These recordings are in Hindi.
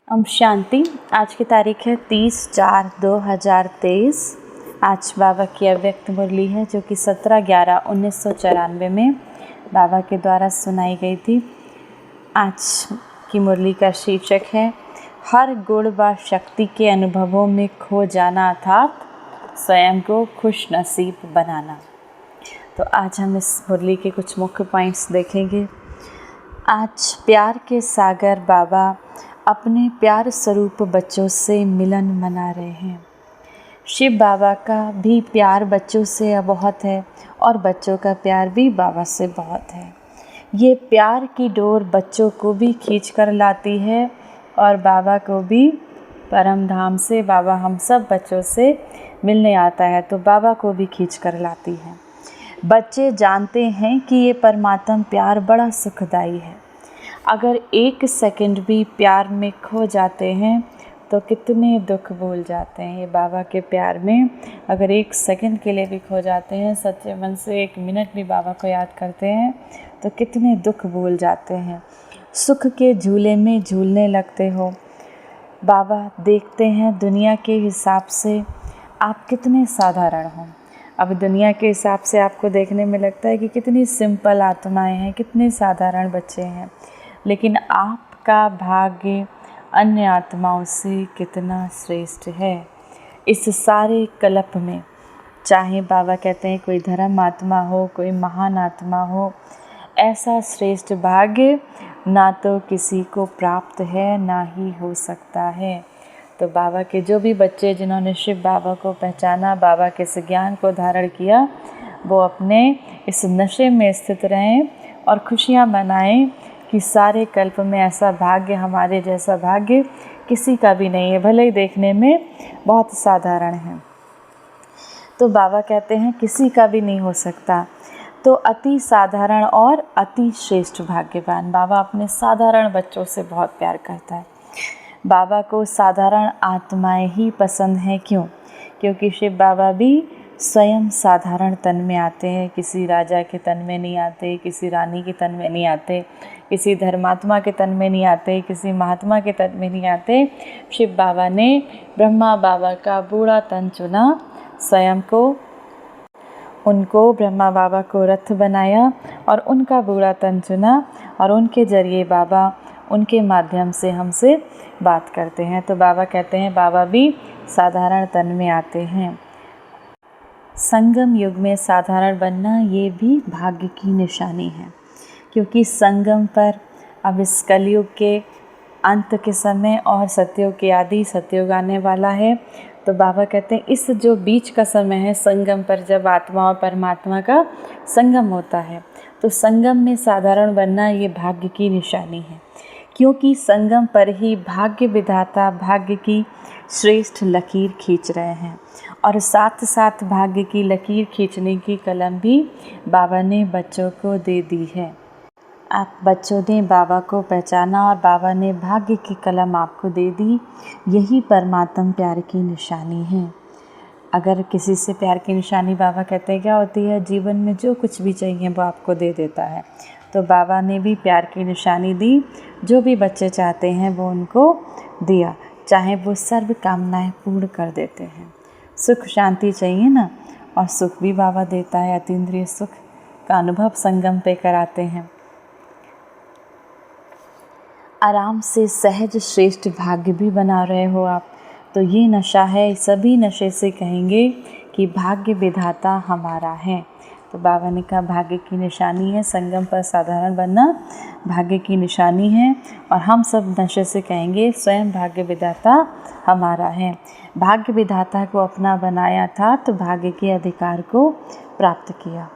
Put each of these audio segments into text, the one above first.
ओम शांति। आज की तारीख है 30/4/2023। आज बाबा की अव्यक्त मुरली है जो कि 17/11/1994 में बाबा के द्वारा सुनाई गई थी। आज की मुरली का शीर्षक है हर गुण व शक्ति के अनुभवों में खो जाना अर्थात स्वयं को खुश नसीब बनाना। तो आज हम इस मुरली के कुछ मुख्य पॉइंट्स देखेंगे। आज प्यार के सागर बाबा अपने प्यार स्वरूप बच्चों से मिलन मना रहे हैं। शिव बाबा का भी प्यार बच्चों से बहुत है और बच्चों का प्यार भी बाबा से बहुत है। ये प्यार की डोर बच्चों को भी खींच कर लाती है और बाबा को भी परम धाम से बाबा हम सब बच्चों से मिलने आता है तो बाबा को भी खींच कर लाती है। बच्चे जानते हैं कि ये परमात्मा प्यार बड़ा सुखदाई है। अगर एक सेकंड भी प्यार में खो जाते हैं तो कितने दुख भूल जाते हैं। ये बाबा के प्यार में अगर एक सेकंड के लिए भी खो जाते हैं, सच्चे मन से एक मिनट भी बाबा को याद करते हैं तो कितने दुख भूल जाते हैं। सुख के झूले में झूलने लगते हो। बाबा देखते हैं दुनिया के हिसाब से आप कितने साधारण हो। अब दुनिया के हिसाब से आपको देखने में लगता है कि कितनी सिंपल आत्माएं हैं, कितने साधारण बच्चे हैं, लेकिन आपका भाग्य अन्य आत्माओं से कितना श्रेष्ठ है। इस सारे कल्प में चाहे बाबा कहते हैं कोई धर्म आत्मा हो, कोई महान आत्मा हो, ऐसा श्रेष्ठ भाग्य ना तो किसी को प्राप्त है ना ही हो सकता है। तो बाबा के जो भी बच्चे जिन्होंने शिव बाबा को पहचाना, बाबा के इस ज्ञान को धारण किया, वो अपने इस नशे में स्थित रहें और खुशियाँ मनाएं कि सारे कल्प में ऐसा भाग्य, हमारे जैसा भाग्य किसी का भी नहीं है, भले ही देखने में बहुत साधारण है। तो बाबा कहते हैं किसी का भी नहीं हो सकता। तो अति साधारण और अति श्रेष्ठ भाग्यवान। बाबा अपने साधारण बच्चों से बहुत प्यार करता है। बाबा को साधारण आत्माएं ही पसंद हैं। क्यों? क्योंकि शिव बाबा भी स्वयं साधारण तन में आते हैं। किसी राजा के तन में नहीं आते, किसी रानी के तन में नहीं आते, किसी धर्मात्मा के तन में नहीं आते, किसी महात्मा के तन में नहीं आते। शिव बाबा ने ब्रह्मा बाबा का बूढ़ा तन चुना, स्वयं को उनको ब्रह्मा बाबा को रथ बनाया और उनका बूढ़ा तन चुना और उनके जरिए बाबा उनके माध्यम से हमसे बात करते हैं। तो बाबा कहते हैं बाबा भी साधारण तन में आते हैं। संगम युग में साधारण बनना ये भी भाग्य की निशानी है, क्योंकि संगम पर अब इस कलयुग के अंत के समय और सतयुग के आदि सतयुग आने वाला है। तो बाबा कहते हैं इस जो बीच का समय है संगम पर, जब आत्मा और परमात्मा का संगम होता है, तो संगम में साधारण बनना ये भाग्य की निशानी है, क्योंकि संगम पर ही भाग्य विधाता भाग्य की श्रेष्ठ लकीर खींच रहे हैं। और साथ साथ भाग्य की लकीर खींचने की कलम भी बाबा ने बच्चों को दे दी है। आप बच्चों ने बाबा को पहचाना और बाबा ने भाग्य की कलम आपको दे दी। यही परमात्म प्यार की निशानी है। अगर किसी से प्यार की निशानी बाबा कहते हैं क्या होती है? जीवन में जो कुछ भी चाहिए वो आपको दे देता है। तो बाबा ने भी प्यार की निशानी दी। जो भी बच्चे चाहते हैं वो उनको दिया, चाहे वो सर्व कामनाएं पूर्ण कर देते हैं। सुख शांति चाहिए ना, और सुख भी बाबा देता है। अतीन्द्रिय सुख का अनुभव संगम पे कराते हैं। आराम से सहज श्रेष्ठ भाग्य भी बना रहे हो आप, तो ये नशा है। सभी नशे से कहेंगे कि भाग्य विधाता हमारा है। तो बाबा ने कहा भाग्य की निशानी है, संगम पर साधारण बनना भाग्य की निशानी है। और हम सब नशे से कहेंगे स्वयं भाग्य विधाता हमारा है। भाग्य विधाता को अपना बनाया था तो भाग्य के अधिकार को प्राप्त किया।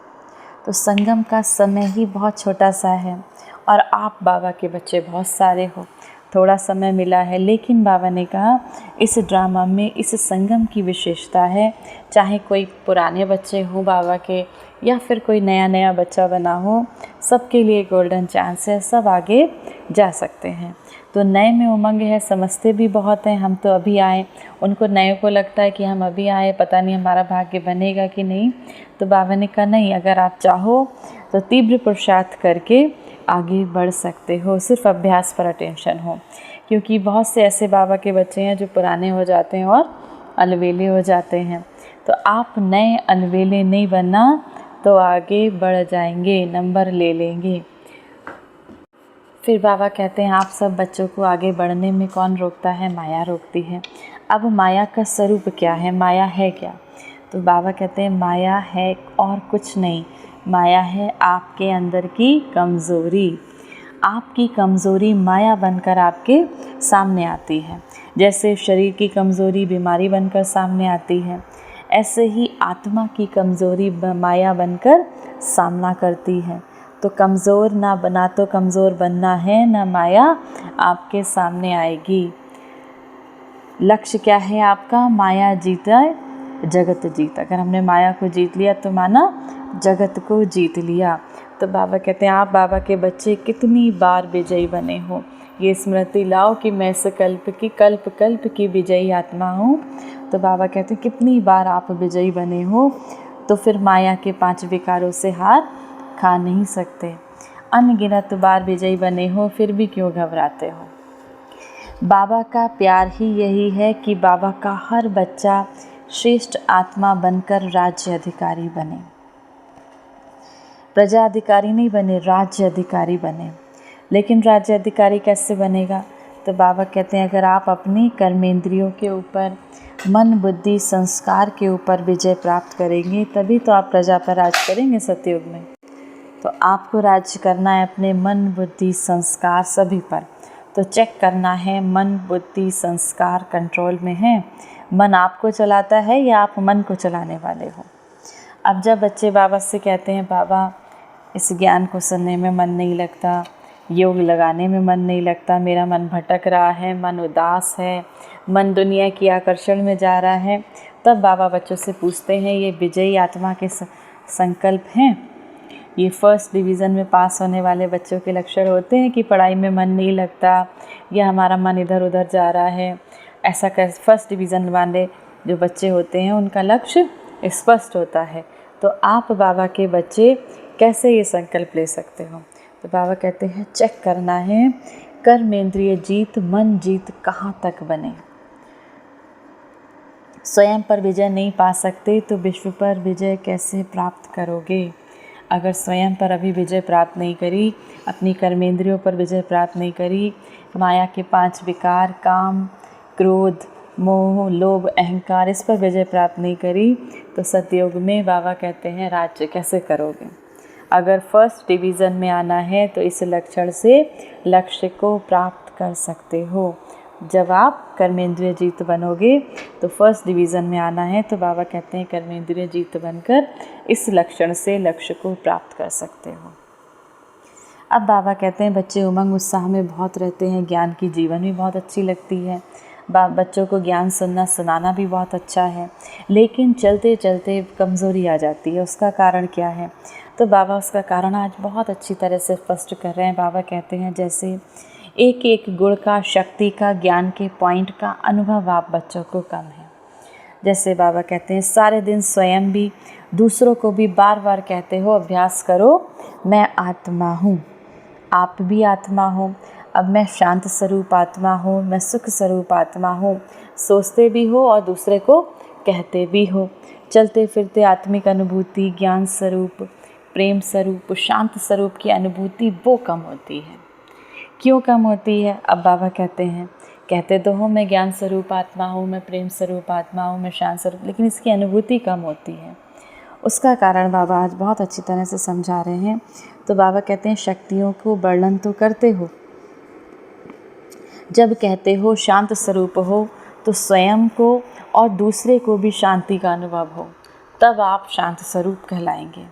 तो संगम का समय ही बहुत छोटा सा है और आप बाबा के बच्चे बहुत सारे हो। थोड़ा समय मिला है, लेकिन बाबा ने कहा इस ड्रामा में इस संगम की विशेषता है। चाहे कोई पुराने बच्चे हों बाबा के या फिर कोई नया बच्चा बना हो, सबके लिए गोल्डन चांस है, सब आगे जा सकते हैं। तो नए में उमंग है, समझते भी बहुत हैं। हम तो अभी आए, उनको नए को लगता है कि हम अभी आए, पता नहीं हमारा भाग्य बनेगा कि नहीं। तो बाबा ने कहा नहीं, अगर आप चाहो तो तीव्र पुरुषार्थ करके आगे बढ़ सकते हो, सिर्फ अभ्यास पर अटेंशन हो। क्योंकि बहुत से ऐसे बाबा के बच्चे हैं जो पुराने हो जाते हैं और अलवेले हो जाते हैं। तो आप नए अलवेले नहीं बनना तो आगे बढ़ जाएंगे, नंबर ले लेंगे। फिर बाबा कहते हैं आप सब बच्चों को आगे बढ़ने में कौन रोकता है? माया रोकती है। अब माया का स्वरूप क्या है? माया है क्या? तो बाबा कहते हैं माया है और कुछ नहीं, माया है आपके अंदर की कमज़ोरी। आपकी कमज़ोरी माया बनकर आपके सामने आती है। जैसे शरीर की कमज़ोरी बीमारी बनकर सामने आती है, ऐसे ही आत्मा की कमज़ोरी माया बनकर सामना करती है। तो कमज़ोर ना बना, तो कमज़ोर बनना है ना, माया आपके सामने आएगी। लक्ष्य क्या है आपका? माया जीता जगत जीत। अगर हमने माया को जीत लिया तो माना जगत को जीत लिया। तो बाबा कहते हैं आप बाबा के बच्चे कितनी बार विजयी बने हो, ये स्मृति लाओ कि मैं इस कल्प कल्प की विजयी आत्मा हूँ। तो बाबा कहते हैं कितनी बार आप विजयी बने हो, तो फिर माया के 5 विकारों से हार खा नहीं सकते। अनगिनत बार विजयी बने हो, फिर भी क्यों घबराते हो? बाबा का प्यार ही यही है कि बाबा का हर बच्चा श्रेष्ठ आत्मा बनकर राज्य अधिकारी बने। प्रजा अधिकारी नहीं बने, राज्य अधिकारी बने। लेकिन राज्य अधिकारी कैसे बनेगा? तो बाबा कहते हैं अगर आप अपनी कर्मेंद्रियों के ऊपर, मन बुद्धि संस्कार के ऊपर विजय प्राप्त करेंगे, तभी तो आप प्रजा पर राज करेंगे सतयुग में। तो आपको राज्य करना है अपने मन बुद्धि संस्कार सभी पर। तो चेक करना है मन बुद्धि संस्कार कंट्रोल में है, मन आपको चलाता है या आप मन को चलाने वाले हो। अब जब बच्चे बाबा से कहते हैं बाबा इस ज्ञान को सुनने में मन नहीं लगता, योग लगाने में मन नहीं लगता, मेरा मन भटक रहा है, मन उदास है, मन दुनिया की आकर्षण में जा रहा है, तब बाबा बच्चों से पूछते हैं ये विजयी आत्मा के संकल्प हैं? ये फर्स्ट डिवीज़न में पास होने वाले बच्चों के लक्षण होते हैं कि पढ़ाई में मन नहीं लगता या हमारा मन इधर उधर जा रहा है। ऐसा फर्स्ट डिवीज़न वाले जो बच्चे होते हैं उनका लक्ष्य स्पष्ट होता है। तो आप बाबा के बच्चे कैसे ये संकल्प ले सकते हो? तो बाबा कहते हैं चेक करना है कर्मेंद्रिय जीत, मन जीत कहाँ तक बने। स्वयं पर विजय नहीं पा सकते तो विश्व पर विजय कैसे प्राप्त करोगे? अगर स्वयं पर अभी विजय प्राप्त नहीं करी, अपनी कर्मेंद्रियों पर विजय प्राप्त नहीं करी, माया के 5 विकार काम क्रोध मोह लोभ अहंकार इस पर विजय प्राप्त नहीं करी, तो सतयुग में बाबा कहते हैं राज्य कैसे करोगे? अगर फर्स्ट डिवीज़न में आना है तो इस लक्षण से लक्ष्य को प्राप्त कर सकते हो। जब आप कर्मेंद्रिय जीत बनोगे तो फर्स्ट डिवीज़न में आना है, तो बाबा कहते हैं कर्मेंद्रिय जीत बनकर इस लक्षण से लक्ष्य को प्राप्त कर सकते हो। अब बाबा कहते हैं बच्चे उमंग उत्साह में बहुत रहते हैं, ज्ञान की जीवन भी बहुत अच्छी लगती है, बच्चों को ज्ञान सुनना सुनाना भी बहुत अच्छा है, लेकिन चलते चलते कमज़ोरी आ जाती है। उसका कारण क्या है? तो बाबा उसका कारण आज बहुत अच्छी तरह से स्पष्ट कर रहे हैं। बाबा कहते हैं जैसे एक एक गुण का, शक्ति का, ज्ञान के पॉइंट का अनुभव आप बच्चों को कम है। जैसे बाबा कहते हैं सारे दिन स्वयं भी दूसरों को भी बार बार कहते हो अभ्यास करो मैं आत्मा हूँ, आप भी आत्मा हो, अब मैं शांत स्वरूप आत्मा हूँ, मैं सुख स्वरूप आत्मा हूँ, सोचते भी हो और दूसरे को कहते भी हो। चलते फिरते आत्मिक अनुभूति, ज्ञान स्वरूप, प्रेम स्वरूप, शांत स्वरूप की अनुभूति वो कम होती है। क्यों कम होती है? अब बाबा कहते हैं कहते तो हो मैं ज्ञान स्वरूप आत्मा हूँ, मैं प्रेम स्वरूप आत्मा हूँ, मैं शांत स्वरूप, लेकिन इसकी अनुभूति कम होती है। उसका कारण बाबा आज बहुत अच्छी तरह से समझा रहे हैं। तो बाबा कहते हैं शक्तियों को वर्णन तो करते हो, जब कहते हो शांत स्वरूप हो तो स्वयं को और दूसरे को भी शांति का अनुभव हो, तब आप शांत स्वरूप कहलाएंगे।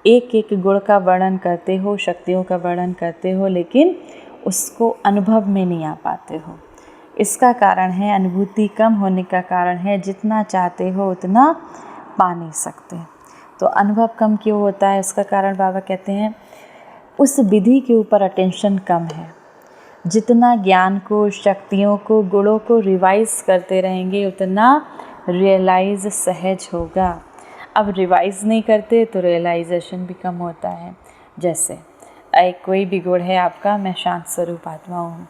एक एक गुण का वर्णन करते हो, शक्तियों का वर्णन करते हो, लेकिन उसको अनुभव में नहीं आ पाते हो। इसका कारण है अनुभूति कम होने का कारण है, जितना चाहते हो उतना पा नहीं सकते। तो अनुभव कम क्यों होता है? उसका कारण बाबा कहते हैं उस विधि के ऊपर अटेंशन कम है। जितना ज्ञान को, शक्तियों को, गुणों को रिवाइज करते रहेंगे उतना रियलाइज सहज होगा। अब रिवाइज नहीं करते तो रियलाइजेशन भी कम होता है। जैसे कोई भी गुण है आपका, मैं शांत स्वरूप आत्मा हूँ,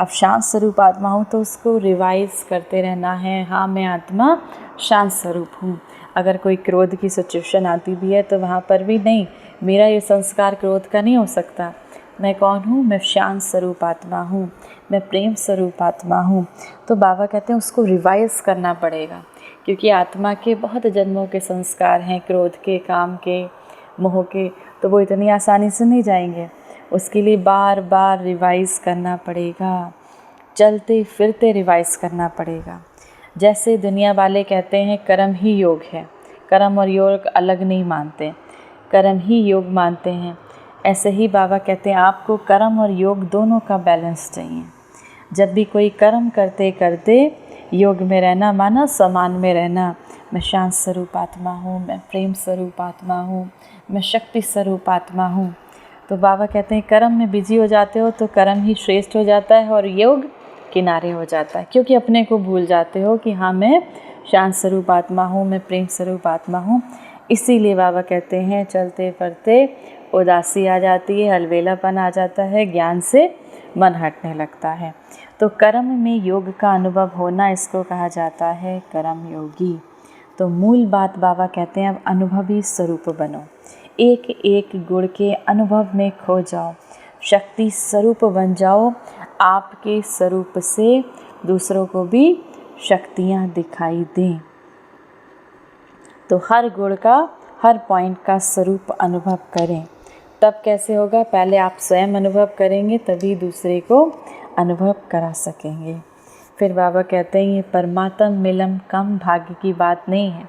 अब शांत स्वरूप आत्मा हूँ तो उसको रिवाइज करते रहना है। हाँ, मैं आत्मा शांत स्वरूप हूँ। अगर कोई क्रोध की सिचुएशन आती भी है तो वहाँ पर भी नहीं, मेरा ये संस्कार क्रोध का नहीं हो सकता। मैं कौन हूँ? मैं शांत स्वरूप आत्मा हूँ, मैं प्रेम स्वरूप आत्मा हूँ। तो बाबा कहते हैं उसको रिवाइज करना पड़ेगा, क्योंकि आत्मा के बहुत जन्मों के संस्कार हैं, क्रोध के, काम के, मोह के, तो वो इतनी आसानी से नहीं जाएंगे। उसके लिए बार बार रिवाइज करना पड़ेगा, चलते फिरते रिवाइज करना पड़ेगा। जैसे दुनिया वाले कहते हैं कर्म ही योग है, कर्म और योग अलग नहीं मानते, कर्म ही योग मानते हैं। ऐसे ही बाबा कहते हैं आपको कर्म और योग दोनों का बैलेंस चाहिए। जब भी कोई कर्म करते करते योग में रहना, माना समान में रहना। मैं शांत स्वरूप आत्मा हूँ, मैं प्रेम स्वरूप आत्मा हूँ, मैं शक्ति स्वरूप आत्मा हूँ। तो बाबा कहते हैं कर्म में बिजी हो जाते हो तो कर्म ही श्रेष्ठ हो जाता है और योग किनारे हो जाता है, क्योंकि अपने को भूल जाते हो कि हाँ, मैं शांत स्वरूप आत्मा हूँ, मैं प्रेम स्वरूप आत्मा हूँ। इसीलिए बाबा कहते हैं चलते फिरते उदासी आ जाती है, अलबेलापन आ जाता है, ज्ञान से मन हटने लगता है। तो कर्म में योग का अनुभव होना, इसको कहा जाता है कर्म योगी। तो मूल बात बाबा कहते हैं अब अनुभवी स्वरूप बनो, एक एक गुण के अनुभव में खो जाओ, शक्ति स्वरूप बन जाओ। आपके स्वरूप से दूसरों को भी शक्तियाँ दिखाई दें। तो हर गुण का, हर पॉइंट का स्वरूप अनुभव करें। तब कैसे होगा? पहले आप स्वयं अनुभव करेंगे, तभी दूसरे को अनुभव करा सकेंगे। फिर बाबा कहते हैं ये परमात्म मिलन कम भाग्य की बात नहीं है।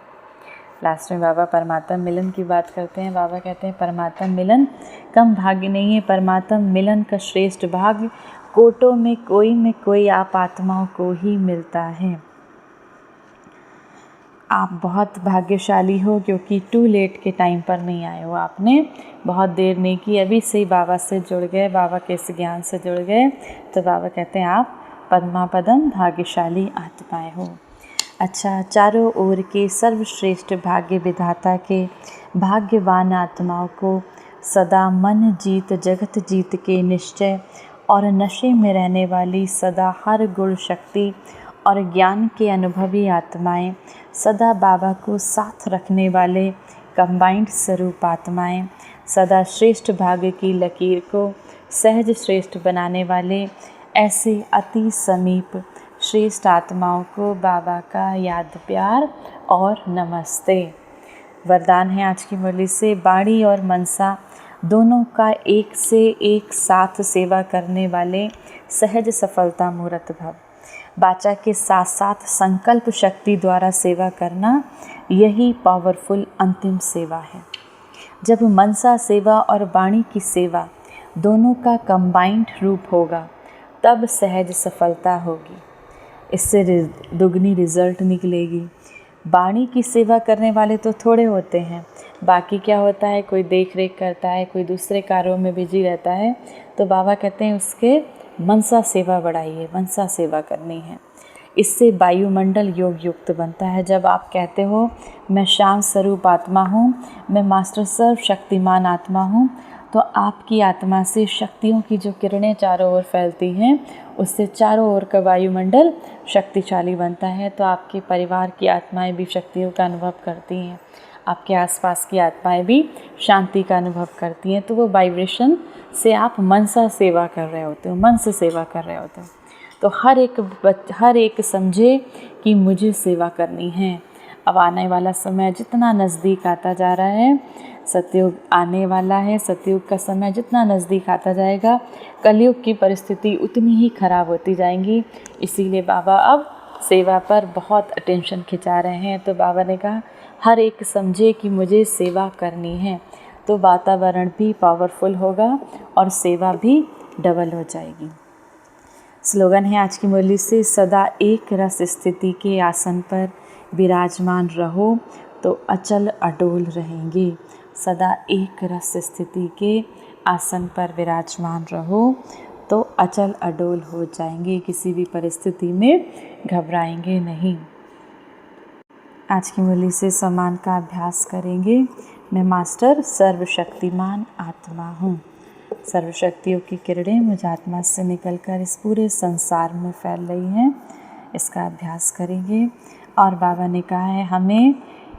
लास्ट में बाबा परमात्म मिलन की बात करते हैं। बाबा कहते हैं परमात्म मिलन कम भाग्य नहीं है, परमात्म मिलन का श्रेष्ठ भाग्य कोटों में कोई आप आत्माओं को ही मिलता है। आप बहुत भाग्यशाली हो, क्योंकि टू लेट के टाइम पर नहीं आए हो, आपने बहुत देर नहीं की, अभी से ही बाबा से जुड़ गए, बाबा के इस ज्ञान से जुड़ गए। तो बाबा कहते हैं आप पद्मापदम भाग्यशाली आत्माएं हो। अच्छा, चारों ओर के सर्वश्रेष्ठ भाग्य विधाता के भाग्यवान आत्माओं को सदा मन जीत जगत जीत के निश्चय और नशे में रहने वाली सदा हर गुण शक्ति और ज्ञान के अनुभवी आत्माएं, सदा बाबा को साथ रखने वाले कंबाइंड स्वरूप आत्माएं, सदा श्रेष्ठ भाग्य की लकीर को सहज श्रेष्ठ बनाने वाले ऐसे अति समीप श्रेष्ठ आत्माओं को बाबा का याद प्यार और नमस्ते। वरदान है आज की मुरली से, बाणी और मनसा दोनों का एक से एक साथ सेवा करने वाले सहज सफलता मूर्त भव। बाचा के साथ साथ संकल्प शक्ति द्वारा सेवा करना, यही पावरफुल अंतिम सेवा है। जब मनसा सेवा और वाणी की सेवा दोनों का कंबाइंड रूप होगा, तब सहज सफलता होगी, इससे दुगनी रिजल्ट निकलेगी। वाणी की सेवा करने वाले तो थोड़े होते हैं, बाकी क्या होता है, कोई देख रेख करता है, कोई दूसरे कार्यों में बिजी रहता है। तो बाबा कहते हैं उसके मनसा सेवा बढ़ाइए, मनसा सेवा करनी है। इससे वायुमंडल योग युक्त बनता है। जब आप कहते हो मैं शांत स्वरूप आत्मा हूँ, मैं मास्टर सर्व शक्तिमान आत्मा हूँ, तो आपकी आत्मा से शक्तियों की जो किरणें चारों ओर फैलती हैं, उससे चारों ओर का वायुमंडल शक्तिशाली बनता है। तो आपके परिवार की आत्माएं भी शक्तियों का अनुभव करती हैं, आपके आसपास की आत्माएं भी शांति का अनुभव करती हैं। तो वो वाइब्रेशन से आप मन से सेवा कर रहे होते हो, मन से सेवा कर रहे होते हो। तो हर एक समझे कि मुझे सेवा करनी है। अब आने वाला समय जितना नज़दीक आता जा रहा है, सतयुग आने वाला है, सतयुग का समय जितना नज़दीक आता जाएगा, कलयुग की परिस्थिति उतनी ही खराब होती जाएंगी। इसीलिए बाबा अब सेवा पर बहुत अटेंशन खिंचा रहे हैं। तो बाबा ने कहा हर एक समझे कि मुझे सेवा करनी है, तो वातावरण भी पावरफुल होगा और सेवा भी डबल हो जाएगी। स्लोगन है आज की मुरली से, सदा एक रस स्थिति के आसन पर विराजमान रहो तो अचल अडोल रहेंगे। सदा एक रस स्थिति के आसन पर विराजमान रहो तो अचल अडोल हो जाएंगे, किसी भी परिस्थिति में घबराएंगे नहीं। आज की मुरली से सम्मान का अभ्यास करेंगे। मैं मास्टर सर्वशक्तिमान आत्मा हूँ। सर्वशक्तियों की किरणें मुझ आत्मा से निकलकर इस पूरे संसार में फैल रही हैं। इसका अभ्यास करेंगे। और बाबा ने कहा है हमें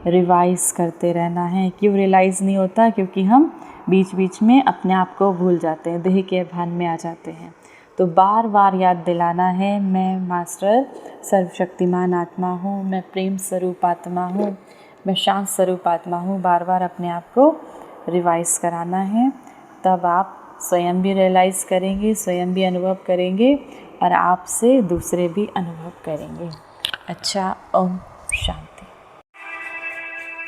रिवाइज़ करते रहना है। क्यों रियलाइज़ नहीं होता? क्योंकि हम बीच बीच में अपने आप को भूल जाते हैं, देह के भान में आ जाते हैं। तो बार बार याद दिलाना है, मैं मास्टर सर्वशक्तिमान आत्मा हूँ, मैं प्रेम स्वरूप आत्मा हूँ, मैं शांत स्वरूप आत्मा हूँ। बार बार अपने आप को रिवाइज़ कराना है। तब आप स्वयं भी रियलाइज़ करेंगे, स्वयं भी अनुभव करेंगे और आपसे दूसरे भी अनुभव करेंगे। अच्छा, ओम शांति।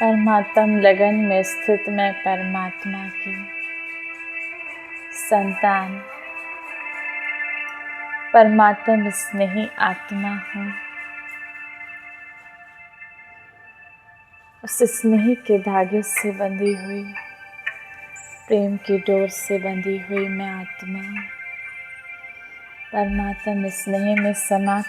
परमात्म लगन में स्थित मैं परमात्मा की संतान, परमात्म स्नेही आत्मा हूँ। उस स्नेह के धागे से बंधी हुई, प्रेम की डोर से बंधी हुई मैं आत्मा परमात्म स्नेह में समा